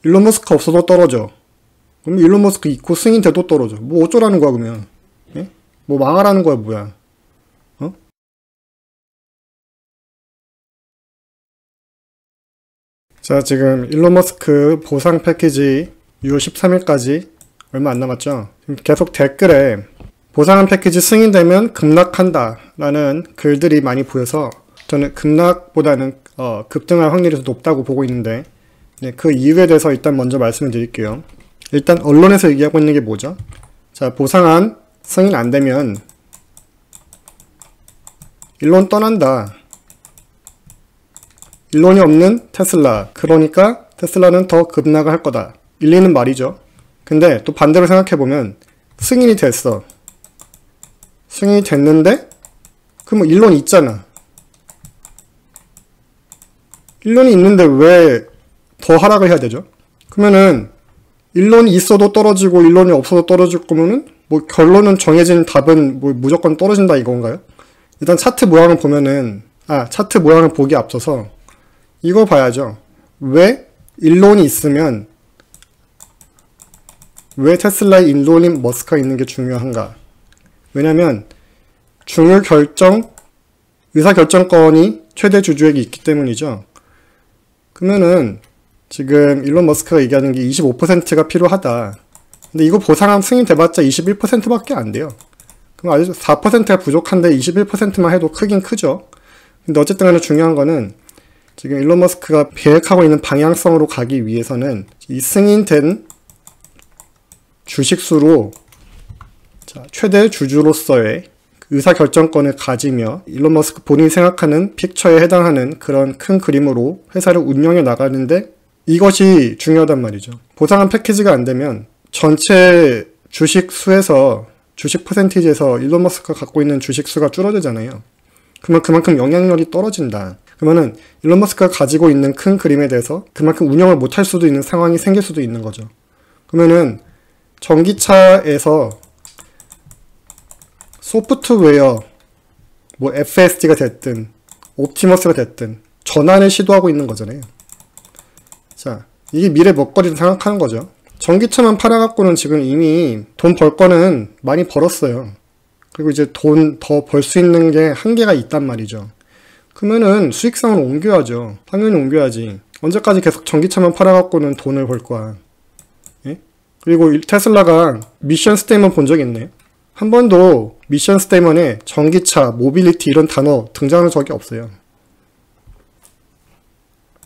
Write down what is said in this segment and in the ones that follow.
일론 머스크 없어도 떨어져. 그럼 일론 머스크 있고 승인 돼도 떨어져. 뭐 어쩌라는 거야 그러면? 예? 뭐 망하라는 거야 뭐야? 어? 자, 지금 일론 머스크 보상 패키지 6월 13일까지 얼마 안 남았죠? 지금 계속 댓글에 보상한 패키지 승인되면 급락한다 라는 글들이 많이 보여서 저는 급락보다는 급등할 확률이 더 높다고 보고 있는데, 네, 그 이유에 대해서 일단 먼저 말씀을 드릴게요. 일단 언론에서 얘기하고 있는 게 뭐죠? 자, 보상안 승인 안 되면 일론 떠난다. 일론이 없는 테슬라. 그러니까 테슬라는 더 급락을 할 거다. 일리는 말이죠. 근데 또 반대로 생각해보면 승인이 됐어. 승인이 됐는데 그럼 일론이 있잖아. 일론이 있는데 왜 더 하락을 해야 되죠? 그러면은 일론이 있어도 떨어지고 일론이 없어도 떨어질 거면은 뭐 결론은 정해진 답은 뭐 무조건 떨어진다 이건가요? 일단 차트 모양을 보면은 차트 모양을 보기 앞서서 이거 봐야죠. 왜 일론이 있으면 왜 테슬라에 일론 머스크가 있는 게 중요한가? 왜냐면 의사결정권이 최대 주주에게 있기 때문이죠. 그러면은 지금 일론 머스크가 얘기하는 게 25%가 필요하다. 근데 이거 보상안 승인돼봤자 21%밖에 안 돼요. 그럼 아주 4%가 부족한데 21%만 해도 크긴 크죠. 근데 어쨌든 간에 중요한 거는 지금 일론 머스크가 계획하고 있는 방향성으로 가기 위해서는 이 승인된 주식수로 최대 주주로서의 의사결정권을 가지며 일론 머스크 본인이 생각하는 픽처에 해당하는 그런 큰 그림으로 회사를 운영해 나가는데 이것이 중요하단 말이죠. 보상한 패키지가 안 되면 전체 주식 수에서 주식 퍼센티지에서 일론 머스크가 갖고 있는 주식 수가 줄어들잖아요. 그러면 그만큼 영향력이 떨어진다. 그러면은 일론 머스크가 가지고 있는 큰 그림에 대해서 그만큼 운영을 못할 수도 있는 상황이 생길 수도 있는 거죠. 그러면은 전기차에서 소프트웨어, 뭐 FSD가 됐든 옵티머스가 됐든 전환을 시도하고 있는 거잖아요. 자, 이게 미래 먹거리를 생각하는 거죠. 전기차만 팔아갖고는 지금 이미 돈 벌 거는 많이 벌었어요. 그리고 이제 돈 더 벌 수 있는 게 한계가 있단 말이죠. 그러면은 수익성을 옮겨야죠. 당연히 옮겨야지. 언제까지 계속 전기차만 팔아갖고는 돈을 벌 거야. 예? 그리고 테슬라가 미션 스테이먼 본 적 있나요? 한 번도 미션 스테이먼에 전기차, 모빌리티 이런 단어 등장한 적이 없어요.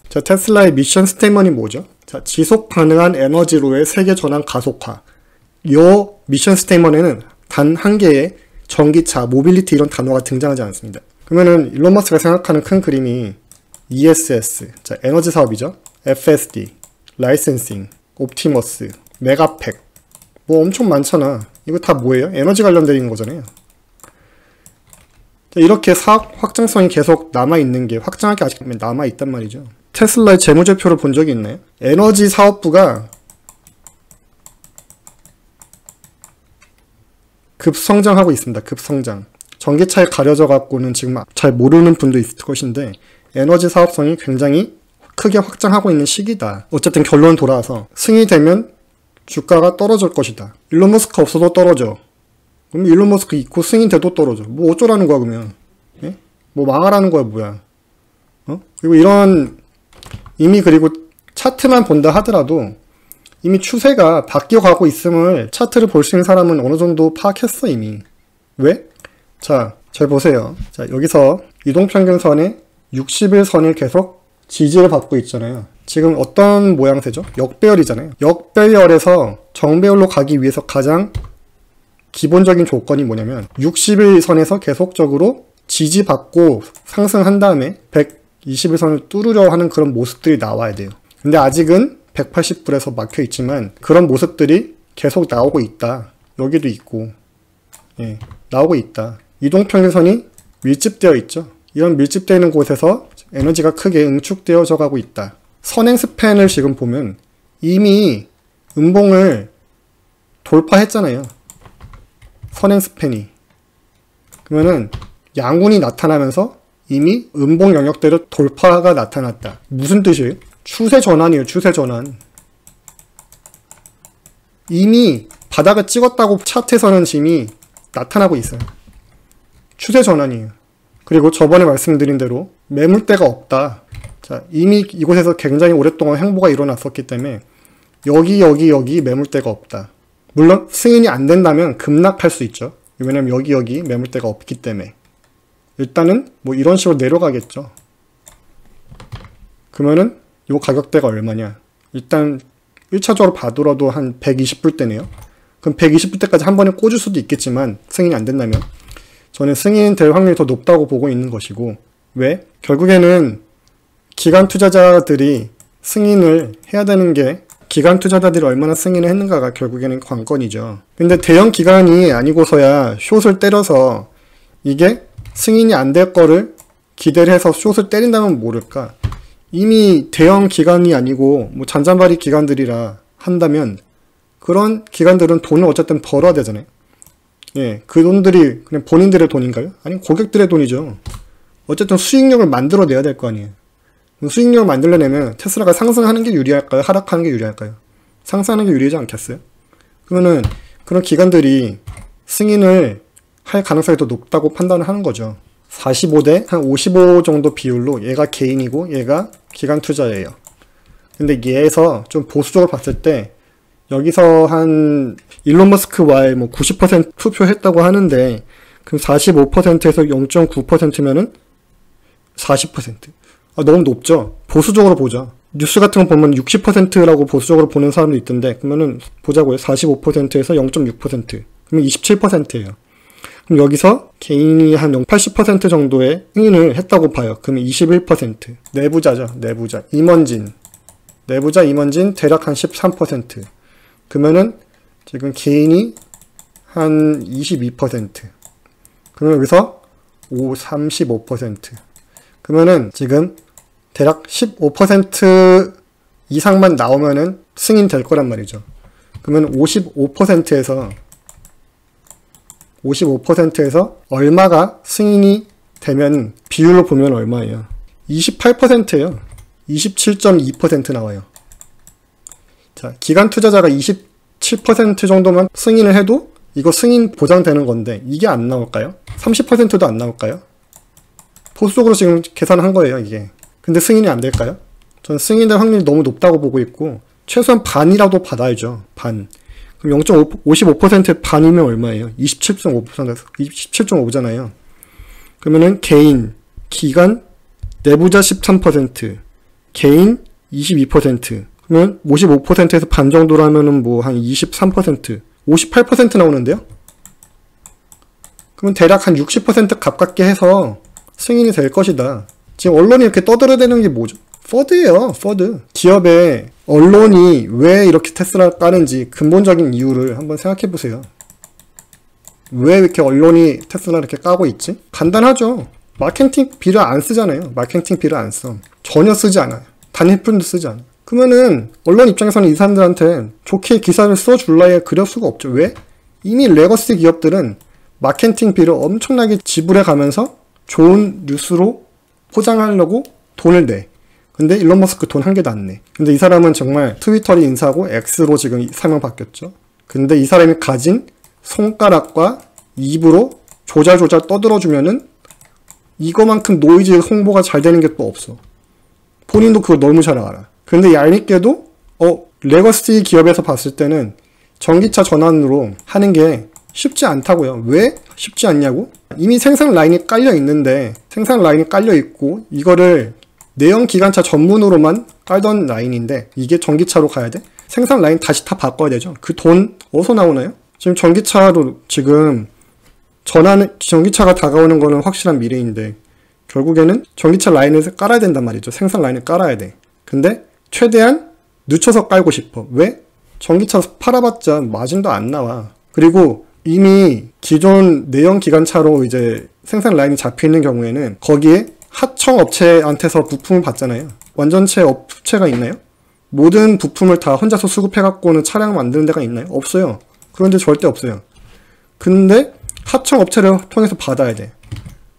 자, 테슬라의 미션 스테이먼이 뭐죠? 자, 지속 가능한 에너지로의 세계 전환 가속화. 이 미션 스테이먼에는 단 한 개의 전기차, 모빌리티 이런 단어가 등장하지 않습니다. 그러면은 일론 머스크가 생각하는 큰 그림이 ESS, 자, 에너지 사업이죠. FSD, 라이센싱, 옵티머스, 메가팩, 뭐 엄청 많잖아. 이거 다 뭐예요? 에너지 관련된 거잖아요. 자, 이렇게 사업 확장성이 계속 남아있는 게 확장할 게 아직 남아있단 말이죠. 테슬라의 재무제표를 본 적이 있나요? 에너지 사업부가 급성장하고 있습니다. 급성장. 전기차에 가려져 갖고는 지금 잘 모르는 분도 있을 것인데 에너지 사업성이 굉장히 크게 확장하고 있는 시기다. 어쨌든 결론 돌아와서 승인이 되면 주가가 떨어질 것이다. 일론 머스크 없어도 떨어져. 그럼 일론 머스크 있고 승인돼도 떨어져. 뭐 어쩌라는 거야 그러면? 예? 뭐 망하라는 거야 뭐야? 그리고 이런 이미 그리고 차트만 본다 하더라도 이미 추세가 바뀌어가고 있음을 차트를 볼 수 있는 사람은 어느 정도 파악했어 이미. 왜? 자, 잘 보세요. 자, 여기서 이동평균선의 60일선을 계속 지지를 받고 있잖아요. 지금 어떤 모양새죠? 역배열이잖아요. 역배열에서 정배열로 가기 위해서 가장 기본적인 조건이 뭐냐면 60일선에서 계속적으로 지지받고 상승한 다음에 120일선을 뚫으려 하는 그런 모습들이 나와야 돼요. 근데 아직은 180불에서 막혀 있지만 그런 모습들이 계속 나오고 있다. 여기도 있고, 예, 나오고 있다. 이동평균선이 밀집되어 있죠. 이런 밀집되어 있는 곳에서 에너지가 크게 응축되어져 가고 있다. 선행 스팬을 지금 보면 이미 음봉을 돌파했잖아요. 선행 스팬이. 그러면은 양운이 나타나면서 이미 음봉 영역대로 돌파가 나타났다. 무슨 뜻이에요? 추세 전환이에요. 추세 전환. 이미 바닥을 찍었다고 차트에서는 이미 나타나고 있어요. 추세 전환이에요. 그리고 저번에 말씀드린 대로 매물대가 없다. 자, 이미 이곳에서 굉장히 오랫동안 횡보가 일어났었기 때문에 여기 매물대가 없다. 물론 승인이 안 된다면 급락할 수 있죠. 왜냐면 여기 매물대가 없기 때문에. 일단은 뭐 이런 식으로 내려가겠죠. 그러면은 요 가격대가 얼마냐? 일단 1차적으로 봐더라도 한 120불대네요. 그럼 120불대까지 한 번에 꽂을 수도 있겠지만 승인이 안 된다면 저는 승인 될 확률이 더 높다고 보고 있는 것이고, 왜? 결국에는 기관 투자자들이 승인을 해야 되는 게 기관 투자자들이 얼마나 승인을 했는가가 결국에는 관건이죠. 근데 대형 기관이 아니고서야 숏을 때려서 이게 승인이 안 될 거를 기대를 해서 숏을 때린다면 모를까? 이미 대형 기관이 아니고 뭐 잔잔바리 기관들이라 한다면 그런 기관들은 돈을 어쨌든 벌어야 되잖아요. 예, 그 돈들이 그냥 본인들의 돈인가요? 아니, 고객들의 돈이죠. 어쨌든 수익력을 만들어내야 될 거 아니에요. 수익력을 만들려면 테슬라가 상승하는 게 유리할까요? 하락하는 게 유리할까요? 상승하는 게 유리하지 않겠어요? 그러면은 그런 기관들이 승인을 할 가능성이 더 높다고 판단을 하는 거죠. 45대 한 55 정도 비율로 얘가 개인이고 얘가 기관 투자예요. 근데 얘에서 좀 보수적으로 봤을 때 여기서 한 일론 머스크와의 뭐 90% 투표했다고 하는데 그럼 45%에서 0.9%면은 40%. 너무 높죠? 보수적으로 보자. 뉴스 같은 거 보면 60%라고 보수적으로 보는 사람도 있던데, 그러면은 보자고요. 45%에서 0.6%. 그러면 27%예요. 그럼 여기서 개인이 한 80% 정도의 승인을 했다고 봐요. 그러면 21%. 내부자죠. 내부자. 임원진. 내부자 임원진 대략 한 13%. 그러면은 지금 개인이 한 22%. 그러면 여기서 35%. 그러면은 지금 대략 15% 이상만 나오면은 승인 될 거란 말이죠. 그러면 55%에서 얼마가 승인이 되면 비율로 보면 얼마예요? 28%예요. 27.2% 나와요. 자, 기관 투자자가 27% 정도만 승인을 해도 이거 승인 보장되는 건데 이게 안 나올까요? 30%도 안 나올까요? 보수적으로 지금 계산한 거예요, 이게. 근데 승인이 안 될까요? 저는 승인될 확률이 너무 높다고 보고 있고, 최소한 반이라도 받아야죠. 반. 그럼 0.55%의 반이면 얼마예요? 27.5잖아요. 그러면은 개인, 기관, 내부자 13%, 개인 22%. 그러면 55%에서 반 정도라면은 뭐 한 23%, 58% 나오는데요? 그러면 대략 한 60% 가깝게 해서 승인이 될 것이다. 지금 언론이 이렇게 떠들어대는 게 뭐죠? 퍼드예요, 퍼드. 기업의 언론이 왜 이렇게 테슬라를 까는지 근본적인 이유를 한번 생각해 보세요. 왜 이렇게 언론이 테슬라를 이렇게 까고 있지? 간단하죠. 마케팅비를 안 쓰잖아요. 마케팅비를 안 써. 전혀 쓰지 않아요. 단 1푼도 쓰지 않아요. 그러면은 언론 입장에서는 이 사람들한테 좋게 기사를 써줄라야 그럴 수가 없죠. 왜? 이미 레거시 기업들은 마케팅비를 엄청나게 지불해 가면서 좋은 뉴스로 포장하려고 돈을 내. 근데 일론 머스크 돈 한 개도 안 내. 근데 이 사람은 정말 트위터를 인수하고 X로 지금 사명 바뀌었죠. 근데 이 사람이 가진 손가락과 입으로 조잘조잘 떠들어주면은 이거만큼 노이즈 홍보가 잘 되는 게 또 없어. 본인도 그걸 너무 잘 알아. 근데 얄밉게도 레거시 기업에서 봤을 때는 전기차 전환으로 하는 게 쉽지 않다고요. 왜 쉽지 않냐고? 이미 생산 라인이 깔려 있는데, 생산 라인이 깔려 있고 이거를 내연 기관차 전문으로만 깔던 라인인데 이게 전기차로 가야 돼? 생산 라인 다시 다 바꿔야 되죠. 그 돈 어디서 나오나요? 지금 전기차로 지금 전기차가 다가오는 거는 확실한 미래인데 결국에는 전기차 라인을 깔아야 된단 말이죠. 생산 라인을 깔아야 돼. 근데 최대한 늦춰서 깔고 싶어. 왜? 전기차 팔아봤자 마진도 안 나와. 그리고 이미 기존 내연 기관차로 이제 생산 라인이 잡혀있는 경우에는 거기에 하청 업체한테서 부품을 받잖아요. 완전체 업체가 있나요? 모든 부품을 다 혼자서 수급해갖고는 차량을 만드는 데가 있나요? 없어요. 그런 데 절대 없어요. 근데 하청 업체를 통해서 받아야 돼.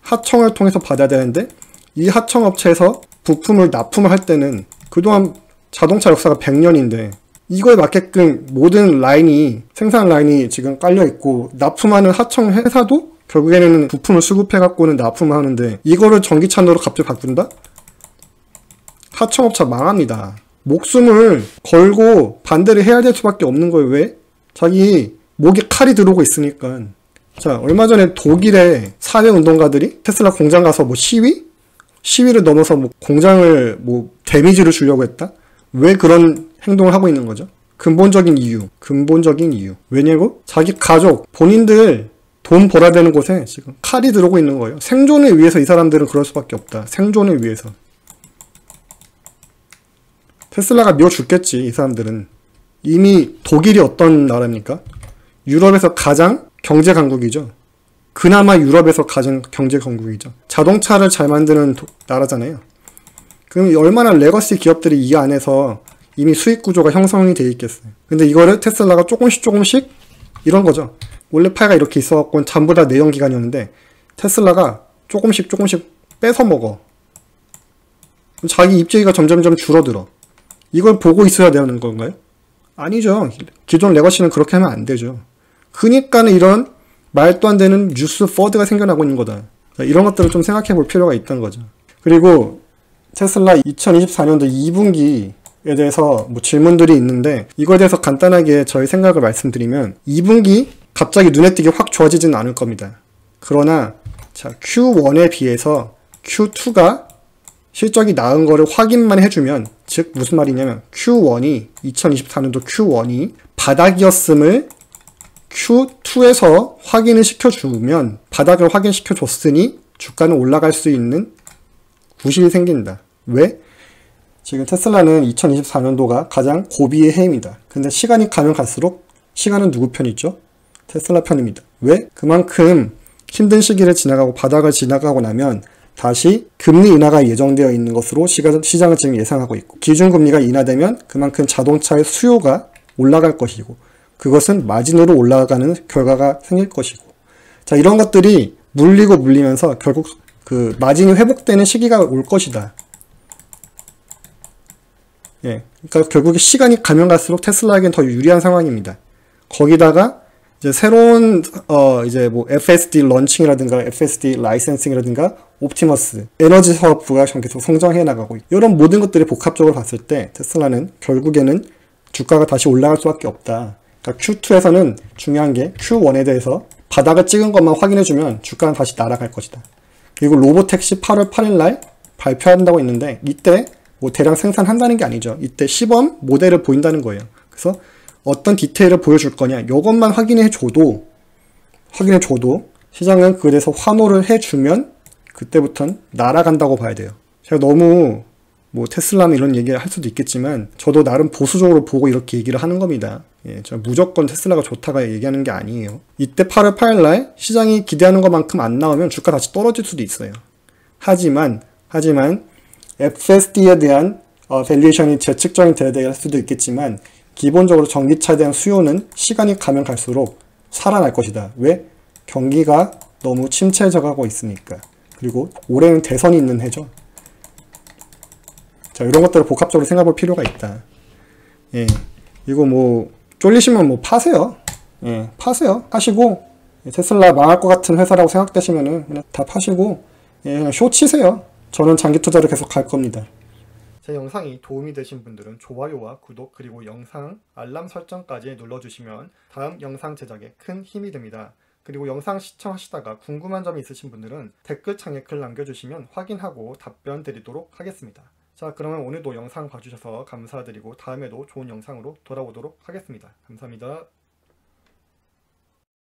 하청을 통해서 받아야 되는데 이 하청 업체에서 부품을 납품을 할 때는 그동안 자동차 역사가 100년인데 이거에 맞게끔 모든 라인이, 생산 라인이 지금 깔려있고, 납품하는 하청 회사도 결국에는 부품을 수급해갖고는 납품을 하는데, 이거를 전기차로 갑자기 바꾼다? 하청업체 망합니다. 목숨을 걸고 반대를 해야 될 수밖에 없는 거예요. 왜? 자기 목에 칼이 들어오고 있으니까. 자, 얼마 전에 독일의 사회운동가들이 테슬라 공장 가서 뭐 시위를 넘어서 뭐 공장을 뭐 데미지를 주려고 했다? 왜 그런 행동을 하고 있는 거죠? 근본적인 이유. 왜냐고? 자기 가족, 본인들 돈 벌어야 되는 곳에 지금 칼이 들어오고 있는 거예요. 생존을 위해서 이 사람들은 그럴 수밖에 없다. 생존을 위해서. 테슬라가 미워 죽겠지, 이 사람들은. 이미 독일이 어떤 나라입니까? 유럽에서 가장 경제 강국이죠. 그나마 유럽에서 가장 경제 강국이죠. 자동차를 잘 만드는 나라잖아요. 그럼 얼마나 레거시 기업들이 이 안에서 이미 수익 구조가 형성이 되어 있겠어요. 근데 이거를 테슬라가 조금씩 이런 거죠. 원래 파이가 이렇게 있어갖고 전부 다 내연기관이었는데 테슬라가 조금씩 뺏어 먹어. 자기 입지가 점점점 줄어들어. 이걸 보고 있어야 되는 건가요? 아니죠. 기존 레거시는 그렇게 하면 안 되죠. 그니까는 이런 말도 안 되는 뉴스 퍼드가 생겨나고 있는 거다. 이런 것들을 좀 생각해 볼 필요가 있다는 거죠. 그리고 테슬라 2024년도 2분기에 대해서 뭐 질문들이 있는데 이거에 대해서 간단하게 저희 생각을 말씀드리면 2분기 갑자기 눈에 띄게 확 좋아지지는 않을 겁니다. 그러나 자, Q1에 비해서 Q2가 실적이 나은 거를 확인만 해주면, 즉 무슨 말이냐면 Q1이 2024년도 Q1이 바닥이었음을 Q2에서 확인을 시켜주면, 바닥을 확인시켜줬으니 주가는 올라갈 수 있는 구실이 생긴다. 왜? 지금 테슬라는 2024년도가 가장 고비의 해입니다. 근데 시간이 가면 갈수록 시간은 누구 편이죠? 테슬라 편입니다. 왜? 그만큼 힘든 시기를 지나가고 바닥을 지나가고 나면 다시 금리 인하가 예정되어 있는 것으로 시장은 지금 예상하고 있고, 기준금리가 인하되면 그만큼 자동차의 수요가 올라갈 것이고, 그것은 마진으로 올라가는 결과가 생길 것이고, 자, 이런 것들이 물리면서 결국 그 마진이 회복되는 시기가 올 것이다. 예, 그러니까 결국에 시간이 가면 갈수록 테슬라에겐 더 유리한 상황입니다. 거기다가 이제 새로운 이제 뭐 FSD 런칭이라든가 FSD 라이센싱이라든가 옵티머스 에너지 사업부가 계속 성장해 나가고 있고, 이런 모든 것들이 복합적으로 봤을 때 테슬라는 결국에는 주가가 다시 올라갈 수밖에 없다. 그러니까 Q2에서는 중요한 게 Q1에 대해서 바닥을 찍은 것만 확인해주면 주가는 다시 날아갈 것이다. 그리고 로보택시 8월 8일날 발표한다고 했는데 이때 뭐 대량 생산한다는 게 아니죠. 이때 시범 모델을 보인다는 거예요. 그래서 어떤 디테일을 보여줄 거냐, 이것만 확인해줘도 시장은 그에 대해서 환호를 해주면 그때부터는 날아간다고 봐야 돼요. 제가 너무 뭐 테슬라는 이런 얘기를 할 수도 있겠지만 저도 나름 보수적으로 보고 이렇게 얘기를 하는 겁니다. 예, 제가 무조건 테슬라가 좋다가 얘기하는 게 아니에요. 이때 8월 8일날 시장이 기대하는 것만큼 안 나오면 주가 다시 떨어질 수도 있어요. 하지만 FSD에 대한 밸류에이션이 재측정이 돼야 될 수도 있겠지만 기본적으로 전기차에 대한 수요는 시간이 가면 갈수록 살아날 것이다. 왜? 경기가 너무 침체져 가고 있으니까. 그리고 올해는 대선이 있는 해죠. 자, 이런 것들을 복합적으로 생각해 볼 필요가 있다. 예. 이거 뭐 쫄리시면 뭐 파세요. 예, 파세요. 파시고 테슬라 망할 것 같은 회사라고 생각되시면은 그냥 다 파시고, 예, 그냥 쇼 치세요. 저는 장기 투자를 계속 갈 겁니다. 제 영상이 도움이 되신 분들은 좋아요와 구독 그리고 영상 알람 설정까지 눌러주시면 다음 영상 제작에 큰 힘이 됩니다. 그리고 영상 시청하시다가 궁금한 점이 있으신 분들은 댓글창에 글 남겨주시면 확인하고 답변 드리도록 하겠습니다. 자, 그러면 오늘도 영상 봐주셔서 감사드리고 다음에도 좋은 영상으로 돌아오도록 하겠습니다. 감사합니다.